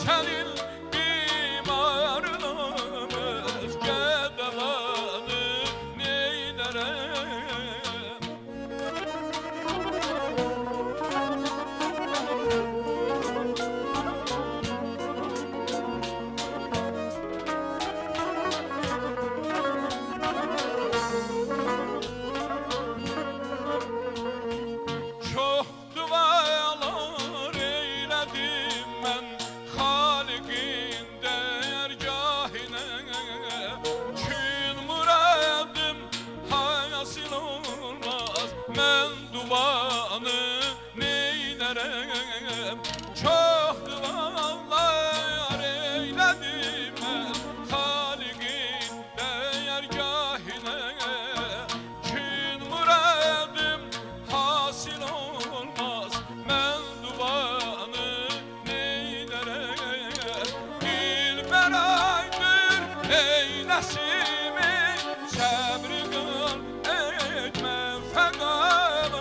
senin imarınız gedevanı neylerem. Çok dualar eyledim ben Halik'in dergahine, kün muradım hasil olmaz, ben duanı neylerem. Çok dualar eyledim ben Halik'in dergahine, kün muradım hasil olmaz, ben duanı neylerem. Dilber aydır eyleşimi, sabri kıl etme fekat.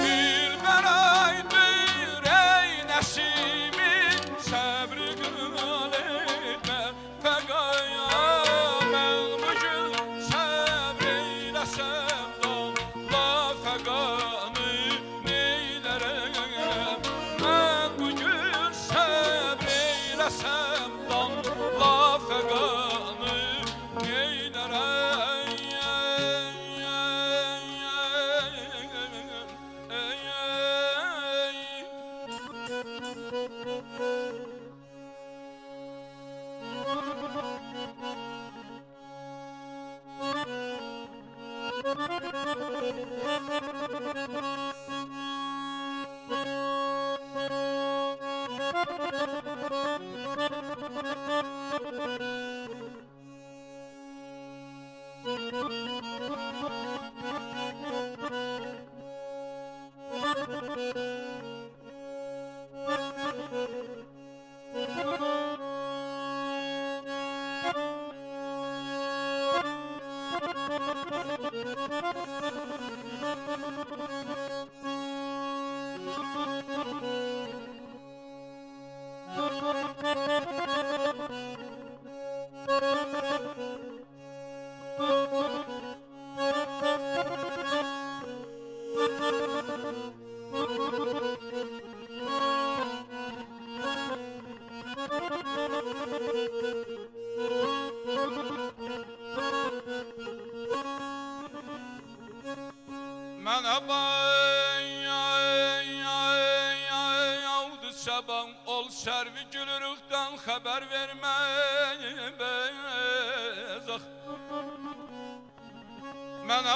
Dilber aydır eyleşimi, sabri kıl etme fekat. Ben bugün sabreylesem donla fekanı neylerem. Ben bugün sabreylesem donla fekanı neylerem. Mənə yavdu sabah ol sərvi gülürükdən xəbər verməz. Mənə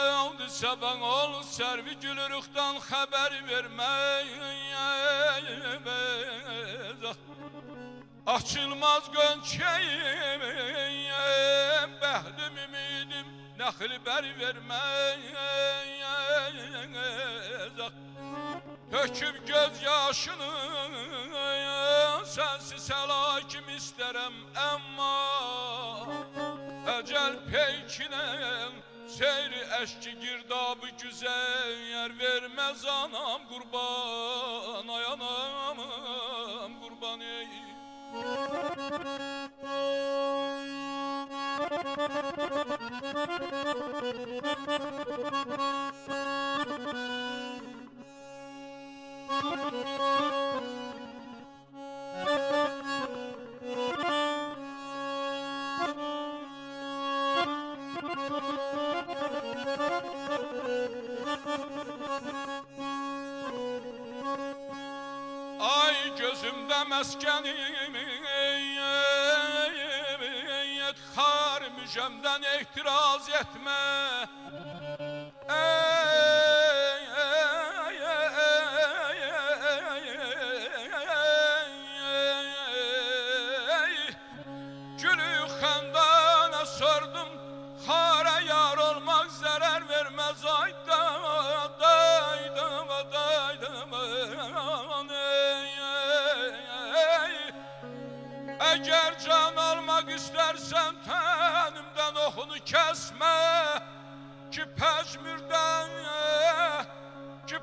yavdu sabah ol sərvi gülürükdən xəbər verməz. Açılmaz gönçeyim, bəhdim ümidim nəxli bər verməz. Töküb göz yaşını sensiz həlakim istərəm, əmma əcəl peykinen seyri əşki girdabı güzər verməz. Anam qurban, ay anam qurban ey. Ay gözümdə məskənim xar müjəmdən ehtiraz etmə. Gülü xəndana sordum, xara yar olmaq zərər verməz. Ayda əgər can almaq istərsən tənimdən o yaxını kəsmə ki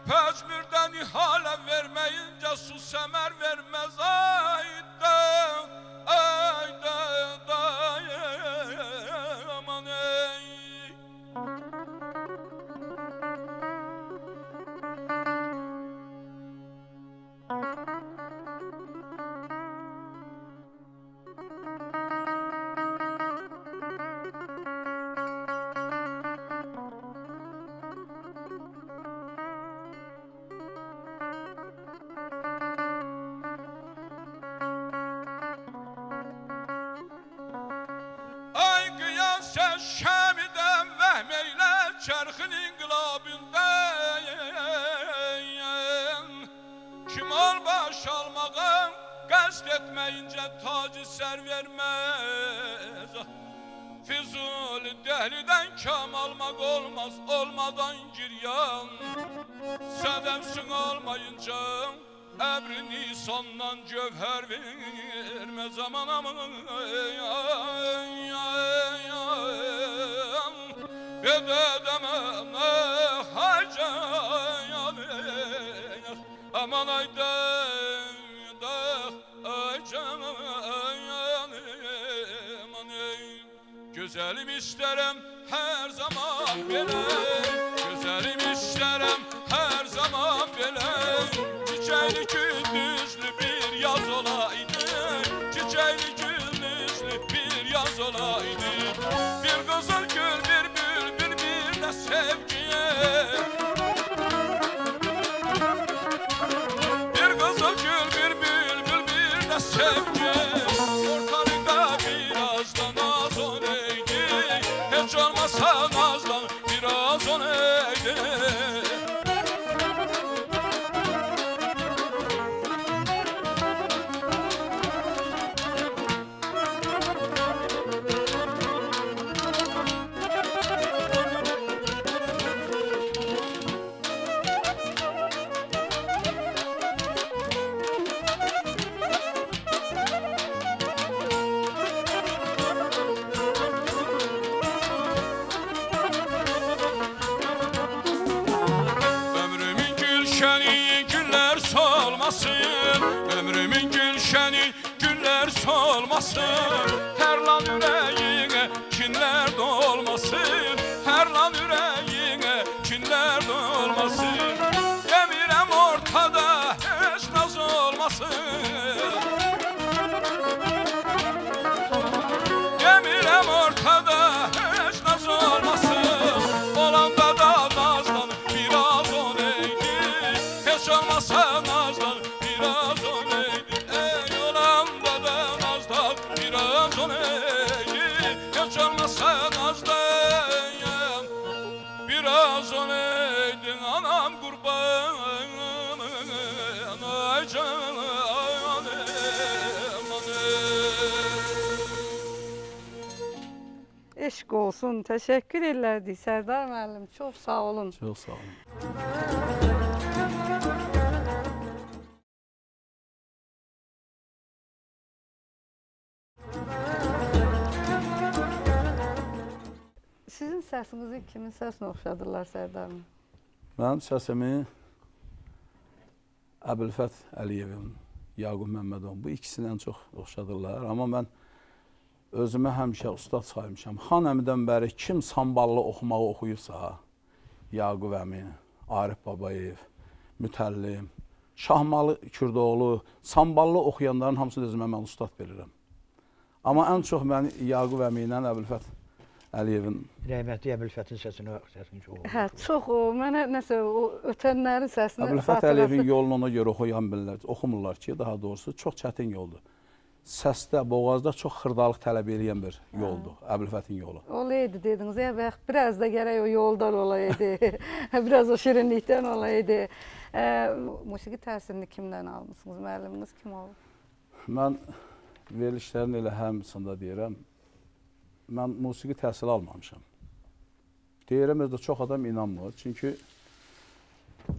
pəzmirdən ihalə verməyincə su səmər verməz ayda aman ey. Şəmidən vəhm eylə çərxin inqilabından kim al baş almağa qəsd etməyincə tacı sər verməz. Füzul dəhlidən kam almaq olmaz olmadan giryan sədəfsin almayınca əbri nisandan cövhər verməz aman aman bedədəməm hacan aman aydan aycan aman gözəlim istərəm hər zaman belə gözəlim istərəm hər zaman belə çiçəkli gündüzlü bir yaz olaydı çiçəkli gündüzlü bir yaz olaydı bir qızıl gül bir bülbül bir də sevgiye bir qızıl gül bir bülbül bir də sevgiye ortalıqda biraz da naz oleydi heç olmasa nazdan biraz oleydi. Ömrümün gülşəni günlər solmasın hər lan ürəyinə kinlər dolmasın hər lan ürəyinə kinlər dolmasın demirəm ortada heç naz olmasın demirəm ortada heç naz olmasın olanda da nazdan biraz oleydi heç olmasa nazdan biraz oleydi ey olanda da nazdan biraz oleydi heç olmasa nazdan biraz oleydi anam qurbanım ay canım Eşq olsun, təşəkkür edirdik Sərdar müəllim, çox sağ olun. Çox sağ olun. Sizin səsinizi kimin səsinə oxşadırlar Sərdar müəllim? Mənim səsimi Əbülfət Əliyevin, Yaqub Məmmədovun bu ikisini ən çox oxşadırlar. Amma mən özümə həmişə ustad saymışam. Xan əmidən bəri kim samballı oxumağı oxuyursa, Yaqub əmi, Arif Babayev, Mütəllim, Şahmalı Kürdoğlu, samballı oxuyanların hamısını özümə mən ustad verirəm. Amma ən çox mən Yaqub əmi ilə Əbülfət Əliyevin Rəhmətli Əbülfətin səsini çox olur. Hə, çox o, mənə nəsə o ötənlərin səsini Əbülfət Əliyevin yolunu ona görə oxumurlar ki, daha doğrusu çox çətin yoldur. Səsdə, boğazda çox xırdalıq tələb edən bir yoldur, Əbülfətin yolu. Olaydı dediniz, biraz da gərək o yoldan olaydı, biraz o şirinlikdən olaydı. Musiqi təhsilini kimdən almışsınız, müəlliminiz kim oldu? Mən verilişlərin elə həmsində deyirəm, mən musiqi təhsili almamışam. Deyirəm, özdə çox adam inanmır. Çünki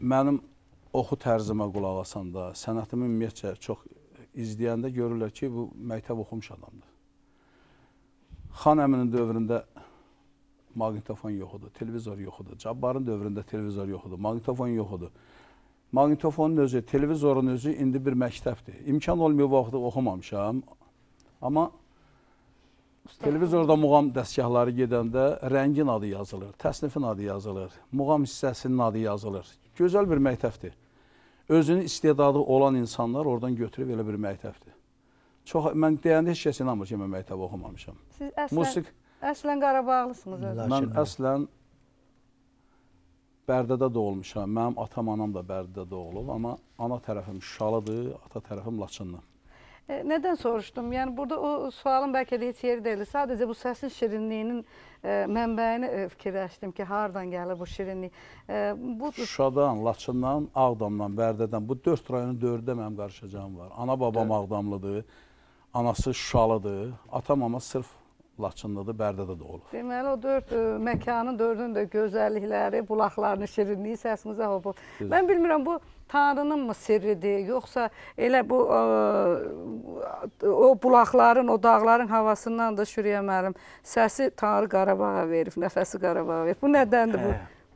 mənim oxu tərzimə qulaq asanda, sənətimi ümumiyyətcə çox izləyəndə görürlər ki, bu məktəb oxumuş adamdır. Xan əminin dövründə maqnitofon yox idi, televizor yox idi. Cabbarın dövründə televizor yox idi, maqnitofon yox idi. Maqnitofonun özü, televizorun özü indi bir məktəbdir. İmkan olmuyor bu vaxtı oxumamışam. Amma televizorda muğam dəstgahları gedəndə rəngin adı yazılır, təsnifin adı yazılır, muğam hissəsinin adı yazılır. Gözəl bir məktəbdir. Özünün istedadı olan insanlar oradan götürüb elə bir məktəbdir. Mən deyəndə heç kəs inanmır ki, mən məktəb oxumamışam. Siz əslən Qarabağlısınız özünüz. Mən əslən Bərdədə doğulmuşam. Mənim atam, anam da Bərdədə doğulub, amma ana tərəfim Şuşalıdır, ata tərəfim Laçınlı. Nədən soruşdum? Yəni burada o sualın bəlkə də heç yeri deyil. Sadəcə bu səsin şirinliyinin mənbəyini fikirləşdim ki, hardan gəlir bu şirinlik? Şuşadan, Laçından, Ağdamdan, Bərdədən bu 4 rayonun 4-də mənim qarışacağım var. Ana babam Ağdamlıdır, anası Şuşalıdır, atam ama sırf Laçınlıdır, Bərdədə doğulub. Deməli o 4 məkanın 4-ünün də gözəllikləri, bulaqlarının şirinliyi səsimizə hopub. Mən bilmirəm bu Tanrının mı sirridir, yoxsa elə bu o bulaqların, o dağların havasından da Şüriyə müəllim səsi Tanrı Qarabağa verib, nəfəsi Qarabağa verib. Bu nədəndir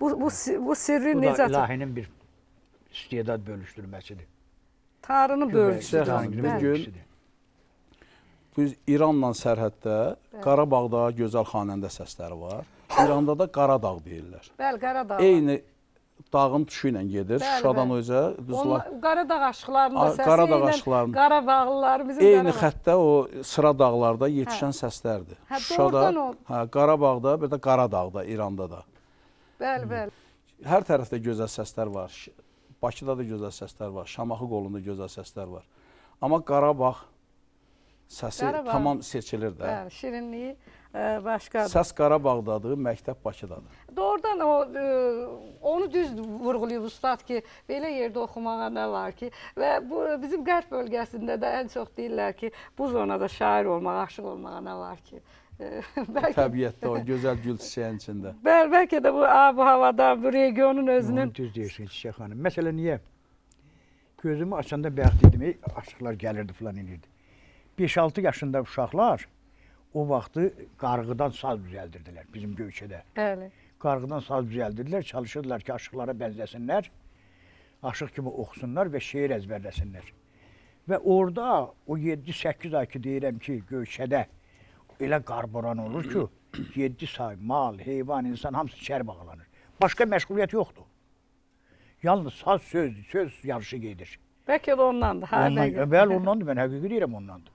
bu? Bu sirri necə? Bu da ilahinin bir istedad bölüşdürməsidir. Tanrının bölüşdürməsidir. Bir gün biz İranla sərhəddə Qarabağda gözəl xanəndə səsləri var. İranda da Qaradağ deyirlər. Bəli, Qaradağ. Eyni dağın tuşu ilə gedir. Şuşadan özə Qaradağ aşıqlarında səsi Qaradağ ilə aşıqlarının Qarabağlılar bizim eyni xəttdə o sıra dağlarda yetişən səslərdir. Şuşada, Qarabağda, bir də Qaradağda, İranda da. Bəli, bəli. Hər tərəfdə gözəl səslər var. Bakıda da gözəl səslər var. Şamaxı qolunda gözəl səslər var. Amma Qarabağ səsi tamam seçilir də. Bəli, şirinliyi başqadır. Səs Qarabağdadır, məktəb Bakıdadır. Doğrudan onu düz vurğulayıb ustad ki, belə yerdə oxumağa nə var ki və bu bizim qərb bölgəsində də ən çox deyirlər ki, bu zonada şair olmağa, aşıq olmağa nə var ki. Təbiətdə o gözəl gül çiçəyin içində. Bəli, bəlkə də bu havada, bu regionun özünün... Düz deyirsiniz Çiçək xanım. Məsələn, niyə? Gözümü açanda bəxtliydim, aşıqlar gəlirdi falan edirdi. 5-6 yaşında uşaqlar o vaxtı qarğıdan saz düzəldirdilər bizim Göyçədə. Bəli. Qarğıdan saz düzəldirdilər, çalışırdılar ki, aşıqlara bənzəsinlər, aşıq kimi oxusunlar və şeir əzbərləsinlər. Və orada o 7-8 ay ki, deyirəm ki, Göyçədə elə qarboran olur ki, 7 say, mal, heyvan, insan hamısı içəri bağlanır. Başqa məşğuliyyət yoxdur. Yalnız saz sözdür, söz yarışı gedir. Bəlkə də ondandır. Bəli, ondandır, mən həqiqi deyirəm ondandır.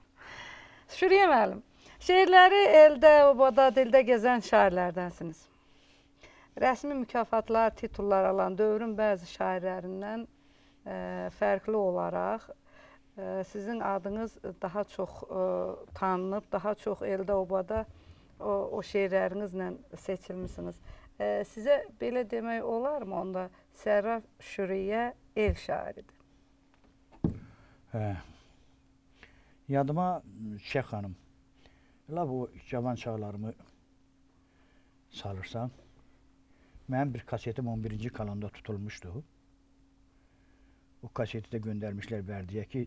Şüriyə müəllim, şeirləri eldə, obada, dildə gəzən şairlərdənsiniz. Rəsmi mükafatlar, titullar alan dövrün bəzi şairlərindən fərqli olaraq sizin adınız daha çox tanınıb, daha çox eldə, obada o şeirlərinizlə seçilmişsiniz. Sizə belə demək olarmı onda Sərraf Şüriyə el şairidir? Hə. Yadıma Çiçək xanım, bu cavan çağlarımı salırsam, mənim bir kasetim 11-ci kanalda tutulmuşdu. O kaseti də göndərmişlər Bərdiyə ki,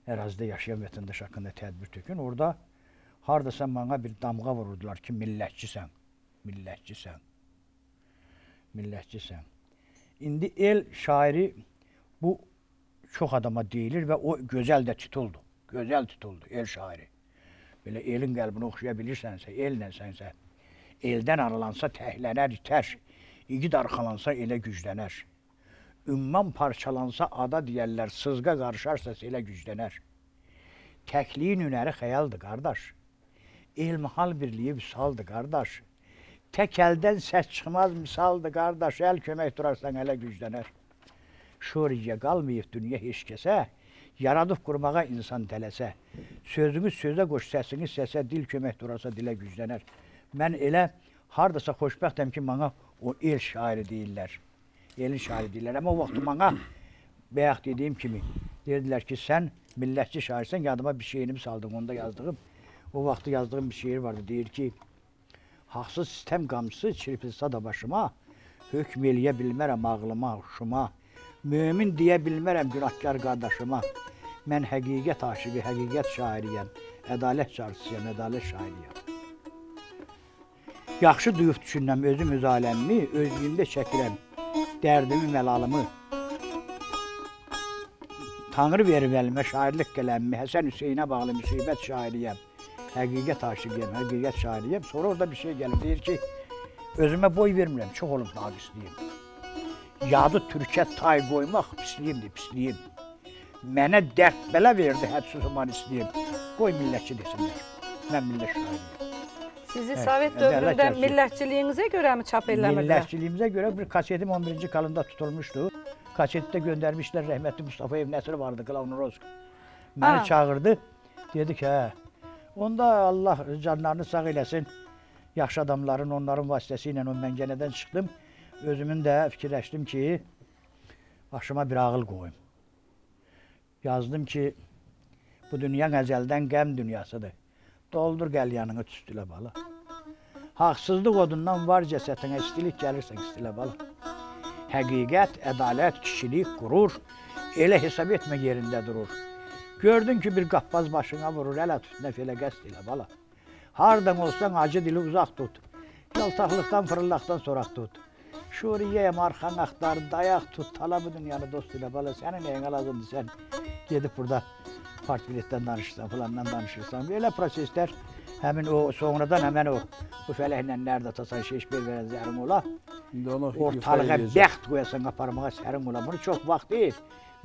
ərazidə yaşayan vətəndaş haqqında tədbir tökün. Orada haradasa bana bir damğa vururdular ki, millətçisən, millətçisən, millətçisən. İndi el şairi bu çox adama deyilir və o gözəl də tutuldu. Gözəl tutuldu el şairi. Belə elin qəlbini oxşaya bilirsənsə, ellənsənsə, eldən aralansa təhlənər, itər, igid arxalansa elə güclənər. Ümman parçalansa ada deyərlər, sızqa qarışarsa elə güclənər. Təkliyin ünəri xəyaldır, qardaş. Elmihal birliyi visaldır, qardaş. Tək əldən səs çıxmaz misaldır, qardaş. Əl kömək durarsan elə güclənər. Şuriyə qalmayıb dünya heç kəsə, yaradıb qurmağa insan tələsə. Sözünü sözə qoş, səsini səsə, dil kömək durarsa dilə güclənər. Mən elə haradasa xoşbəxtəm ki, bana o el şairi deyirlər. Elin şairi deyirlər. Amma o vaxtı bana bayaq dediyim kimi dedilər ki, sən millətçi şairsən, yadıma bir şeirimi saldın, onda yazdığım. O vaxtı yazdığım bir şeir vardı, deyir ki, haqsız sistem qamçısı çirpilsa da başıma, hökm eləyə bilmərəm ağlıma, huşuma, mümin deyə bilmərəm günahkar qardaşıma, mən həqiqət aşıqı, həqiqət şairiyəm, ədalət çarşısıyam, ədalət şairiyəm. Yaxşı duyub düşünürəm özüm öz aləmimi, özlüyümdə çəkirəm dərdimi, məlalımı. Tanrı verib əlimə şairlik qələmimi, Həsən Hüseynə bağlı müsibət şairiyəm. Həqiqət aşıqıyəm, həqiqət şairiyəm. Sonra orada bir şey gəlir, deyir ki, özümə boy vermirəm, çox olub naqisliyim. Yadı türkə tay qoymaq pisliyimdir, pisliyim. Mənə dərd belə verdi, hədsiz humanistliyim. Qoy millətçi desinlər, mən millət şairiyəm. Sizi Sovet dövründə millətçiliyinizə görə mi çap eləmirdilər? Millətçiliyimizə görə bir kasetim 11-ci kalında tutulmuşdu. Kaseti də göndərmişlər, rəhmətli Mustafayev Nəsir vardı, Klavnorovsk. Məni çağırdı, dedi ki, hə. Onda Allah canlarını sağ eləsin, yaxşı adamların, onların vasitəsilə o məngənədən çıxdım. Özümün də fikirləşdim ki, başıma bir ağıl qoyum. Yazdım ki, bu dünya qəzəldən qəm dünyasıdır. Doldur qəlyanını tüstülə bala. Haqsızlıq odundan var cəsətinə istilik gəlirsən istilə bala. Həqiqət, ədalət, kişilik qurur, elə hesab etmə yerində durur. Gördün ki, bir qappaz başına vurur, ələ tütünə fələ qəst elə bala. Hardan olsan acı dili uzaq tut, yaltaqlıqdan, fırıllaqdan soraq tut. Şuriyəyəm, arxan axtar, dayaq tut, tala bu dünyanı dost ilə bala. Sənin nəyinə lazımdır, sən gedib burada partbiletdən danışırsan, falandan danışırsan. Belə proseslər həmin o, sonradan həmən o, bu fələklə nərdə tasan şeşbir verən zərim ola. Ortalığa bəxt qoyasan, aparmağa sərin ola. Bunu çox vaxt deyil.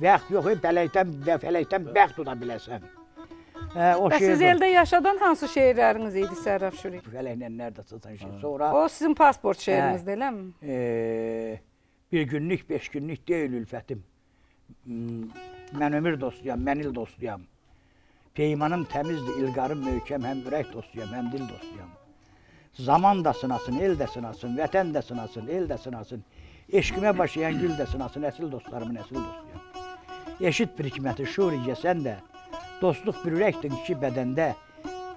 Bəxt yox, fələkdən bəxt tuta biləsən. Və siz eldə yaşadan hansı şeirləriniz idi Sərraf Şuri? Bu fələklə nərdə tasan şey. Sonra... O sizin pasport şeirinizdir, eləmi? Bir günlük, 5 günlük deyil ülfətim. Mən ömür dostuyam, mən il dostuyam. Peymanım təmizdir, ilqarım möhkəm, həm ürək dostuyam, həm dil dostuyam. Zaman da sınasın, el də sınasın, vətən də sınasın, el də sınasın. Eşqimə başlayan gül də sınasın, əsil dostlarımın əsil dostuyam. Eşit bir hikməti şuricə sən də, dostluq bir ürəkdir iki bədəndə.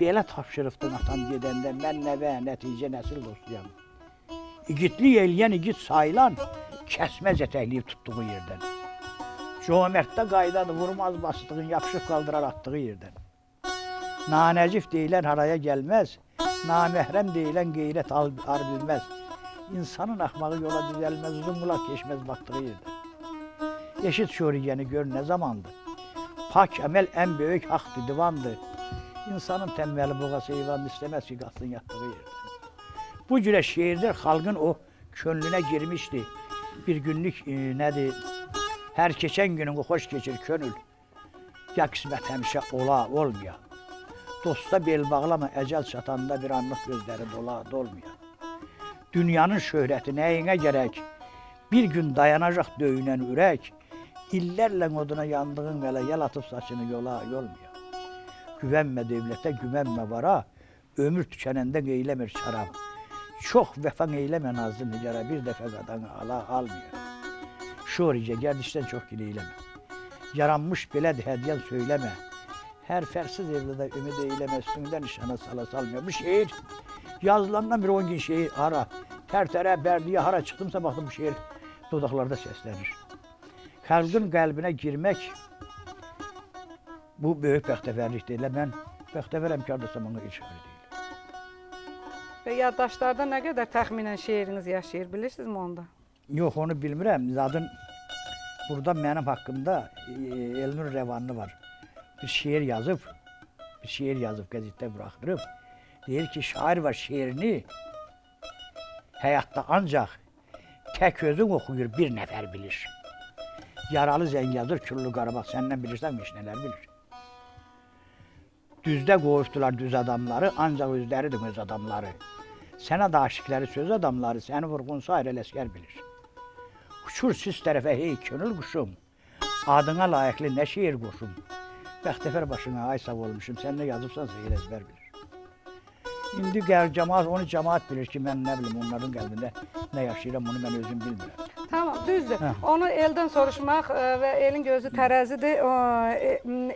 Belə tapşırıqdın atan gedəndə, mən nəvə, nəticə, nəsil dostuyam. İgidlik eləyən igid sayılan, kəsməz ətəkliyib tutduğu yerdən. Cömertdə qaydadır, vurmaz basdığın, yapışıq qaldırar atdığı yerdən. Nanəcif deyilən haraya gəlməz, naməhrəm deyilən qeyrət ar bilməz. İnsanın axmağı yola düzəlməz, uzun qulaq keçməz baxdığı yerdən. Eşit şuriyəni gör nə zamandır. Pak əməl ən böyük haqdır, divandır. İnsanın təmməli boğası eyvanını istəməz ki, qalsın yatdığı yerdən. Bu cürə şeirlər xalqın o könlünə girmişdi. Bir günlük nədir? Hər keçən günün xoş keçir könül. Ya qismət həmişə ola, olmaya. Dosta bel bağlama, əcəl çatanda bir anlıq gözləri dola, dolmaya. Dünyanın şöhrəti nəyinə gərək? Bir gün dayanacaq döyünən ürək, illərlə oduna yandığın vələ yel atıb saçını yola, yolmaya. Güvənmə dövlətə, güvənmə vara, ömür tükənəndə qeyləmir şarab. Çox vəfan eyləmə nazlı nicara, bir dəfə qadanı almaya. Şuricə, gərdişdən çox gil eyləmə. Yaranmış belədir, hədiyyən söyləmə. Hər fərsiz evlədə ümid eyləmə, üstündə nişana sala salmıyor. Bu şeir, yazılandan bir 10 gün şeir hara, tərtərə, bərdiyə hara çıxdımsa baxdım bu şeir dodaqlarda səslənir. Xalqın qəlbinə girmək, bu böyük bəxtəvərlikdir. Elə mən bəxtəvərəm ki, ardasam ona ilşarı deyil. Və yaddaşlarda nə qədər təxminən şeiriniz yaşayır, bilirsinizmi onda? Yox, onu bilmirəm. Zadın burada mənim haqqımda Elnur Rəvanlı var. Bir şeir yazıb qəzetdə buraxdırıb. Deyir ki, şair var şeirini həyatda ancaq tək özün oxuyur, bir nəfər bilir. Yaralı Zəngəzur, Küllü Qarabağ, səndən bilirsən nələr bilir. Düzdə qoyubdular düz adamları, ancaq özləridir öz adamları. Sənə də aşıqları, söz adamları, səni vurğunsa ayrı ələskər bilir. Uçur siz tərəfə, hey könül quşum, adına layiqli nə şeir qoşum. Bəxtəfər başına ay sağ olmuşum, sən nə yazıbsansa el əzbər bilir. İndi cəmaat, onu cəmaat bilir ki, mən nə bilim, onların qəlbində nə yaşayıram, onu mən özüm bilmirəm. Tamam, düzdür. Onu eldən soruşmaq və elin gözü tərəzidir.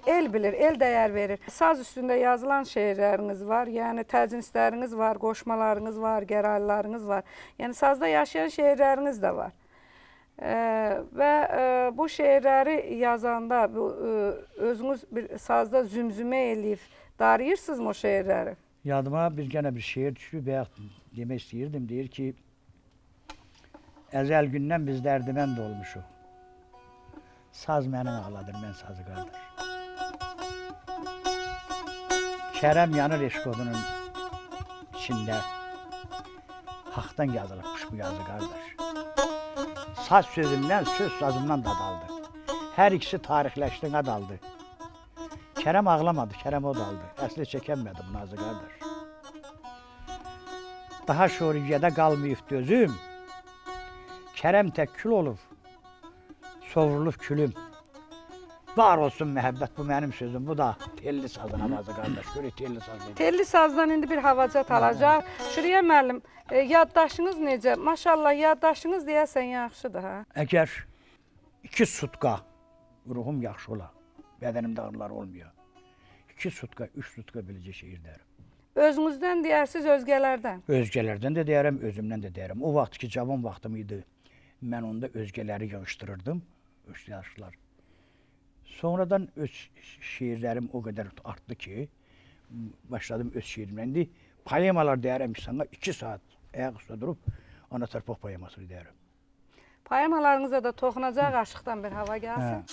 El bilir, el dəyər verir. Saz üstündə yazılan şeirləriniz var, yəni təzinistləriniz var, qoşmalarınız var, gəraylılarınız var. Yəni sazda yaşayan şeirləriniz də var. Və bu şeirləri yazanda özünüz bir sazda zümzümə eləyib darıyırsınızmı o şeirləri? Yadıma bir gənə bir şeir düşüb, demək istəyirdim. Deyir ki, əzəl gündən biz dərdimənd olmuşuq. Saz məni ağladır, mən sazı qardaş. Kərəm yanır eşqodunun içində. Haqdan yazılıbmış bu yazı qardaş. Saz sözümdən, söz sazımdan da daldı. Hər ikisi tarixləşdi, daldı. Kərəm ağlamadı, Kərəm o daldı. Əsli çəkənmədi bu nazı qardaş. Daha şoriyədə qalmayıb dözüm. Kərəm tək kül olub, sovrulub külüm. Var olsun məhəbbət, bu mənim sözüm. Bu da telli sazına nazı qardaş. Görək telli sazına. Telli sazdan indi bir havacat alacaq. Şuriyə müəllim, yaddaşınız necə? Maşallah, yaddaşınız deyəsən yaxşıdır, hə? Əgər 2 sutka ruhum yaxşı ola, bədənimdə ağrılar olmuyor. 2 sutka, 3 sutka biləcək şeir deyərəm. Özünüzdən deyərsiz, özgələrdən? Özgələrdən də deyərəm, özümdən də deyərəm. O vaxt ki, cavan vaxtım idi, mən onda özgələri yığışdırırdım, yaşlılar. Sonradan öz şeirlərim o qədər artdı ki, başladım öz şeirimlə. İndi poemalar deyərəm ki, sana 2 saat ayaq üstə durub, ana tərpaq poemasını deyərəm. Poemalarınıza da toxunacaq aşıqdan bir hava gəlsin.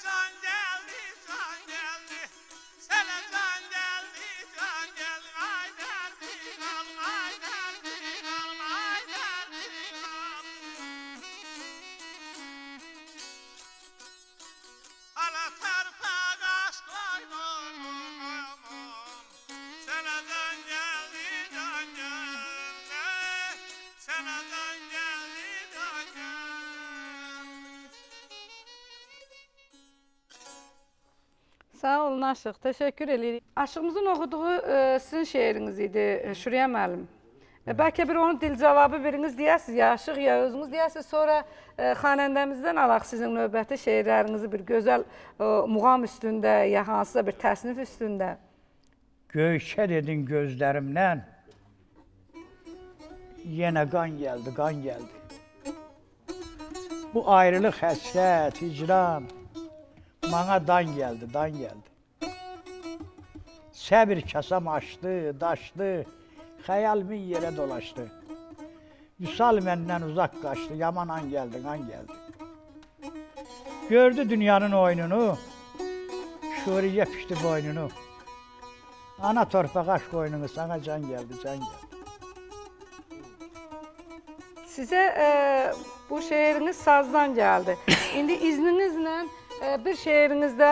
can geldi, can geldi. Sene can geldi, can geldi. Ay derdin al, ay derdin al, ay derdin al. Hala terpe kaş koynum. Sene can geldi, can geldi. Sene can geldi, can geldi. Sağ olun Aşıq, təşəkkür edirik. Aşığımızın oxuduğu sizin şeiriniz idi Şuriyə müəllim. Bəlkə bir onun dil cavabı biriniz deyəsiniz, ya Aşıq ya özünüz deyəsiniz, sonra xanəndəmizdən alaq sizin növbəti şeirlərinizi bir gözəl muğam üstündə, ya hansısa bir təsnif üstündə. Göyşə dedin gözlərimdən, yenə qan gəldi, qan gəldi. Bu ayrılıq, həsrət, hicran, bana dan gəldi, dan gəldi. Səbir kasam açdı, daşdı, xəyalimin yerə dolaşdı. Vüsal məndən uzaq qaçdı, yaman an gəldi, qan gəldi. Gördü dünyanın oyununu, Şuriyə pişdi boynunu. Ana torpaq aşk oyununu, sana can gəldi, can gəldi. Sizə bu şeiriniz sazdan gəldi. İndi izninizlə bir şeirinizdə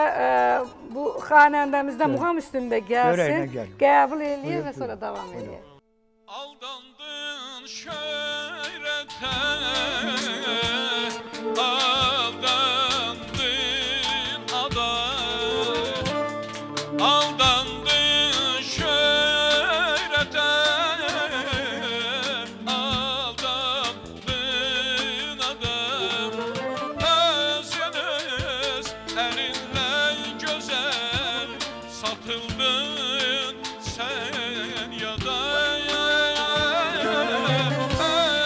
bu xanəndəmizdə muğam üstündə gəlsin, qəbul eləyək və sonra davam edək. Aldandın şöhrete, aldandın ada, aldandın şöhrete, aldandın ada. Özünüz erinle güzel satıldın sen ya da.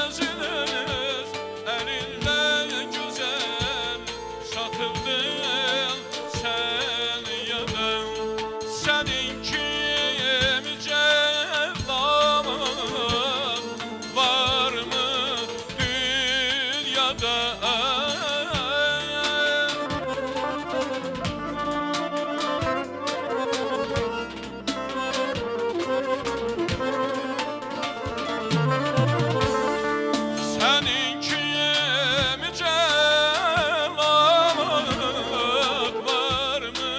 Özünüz erinle güzel satıldın sen ya da. Seninki cevabın var mı dünyada? Seninki cevabın var mı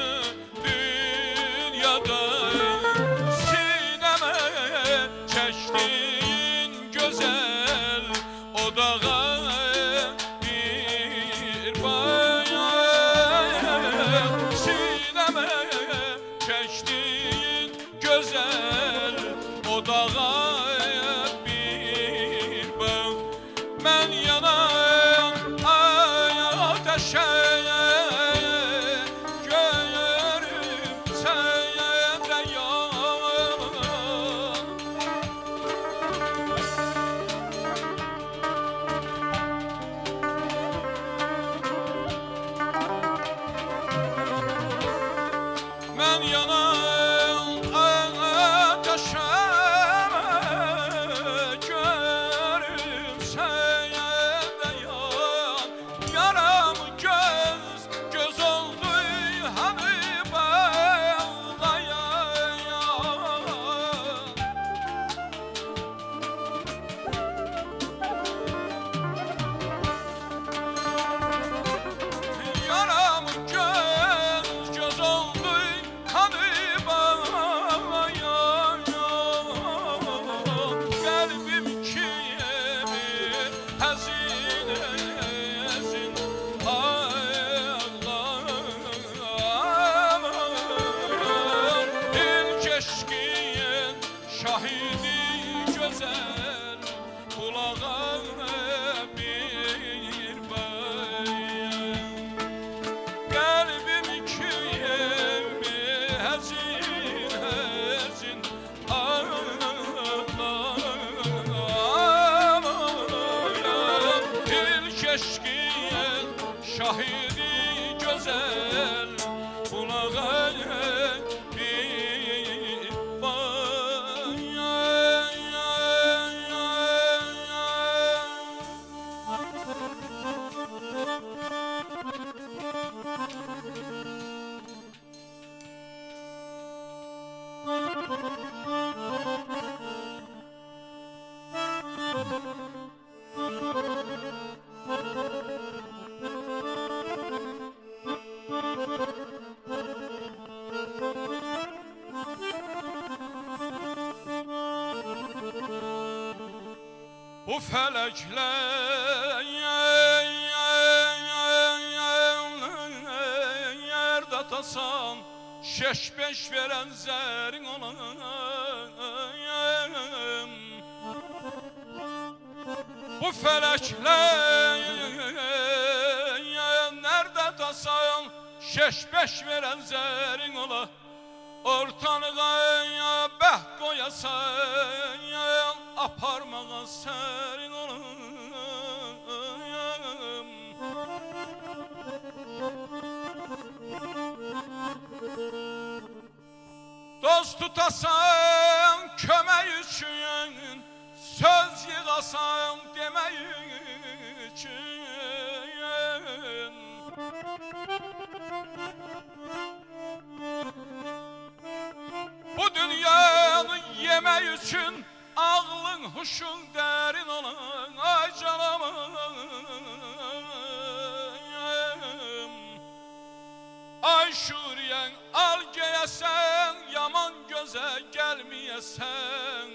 dünyada? Sineme çektiğin güzel odağa bir bayan. Sineme çektiğin güzel odağa bir bayan. Ben yanam ateşe, görürüm sende yan. Ben yanam ateşe, görürüm sende yan. Yaram göz, göz oldu hani bağlayan. Yaram göz, göz oldu hani bağlayan. Kalbim kimi hazin hazin, ay Allah'ım. İlk eşkiyen şahidi güzel, kulağa bir bayan. Kalbim kimi hazin hazin, Allah'ım. İlk eşkiyen şahidi güzel, kulağa bir bayan. bu felekler yerde tasan şeş beş veren zerin olayım. Bu felekler nerede tasan şeş beş veren zerin ola. Ortalığa bəxt qoyasan aparmağa sərin olayım. Dost tutasan kömək üçün, söz yığasan demək üçün. Bu dünyanı yemək üçün ağlın, huşun dərin olan ay canımım. Ay şuriyen al geyəsən, yaman gözə gəlməyəsən.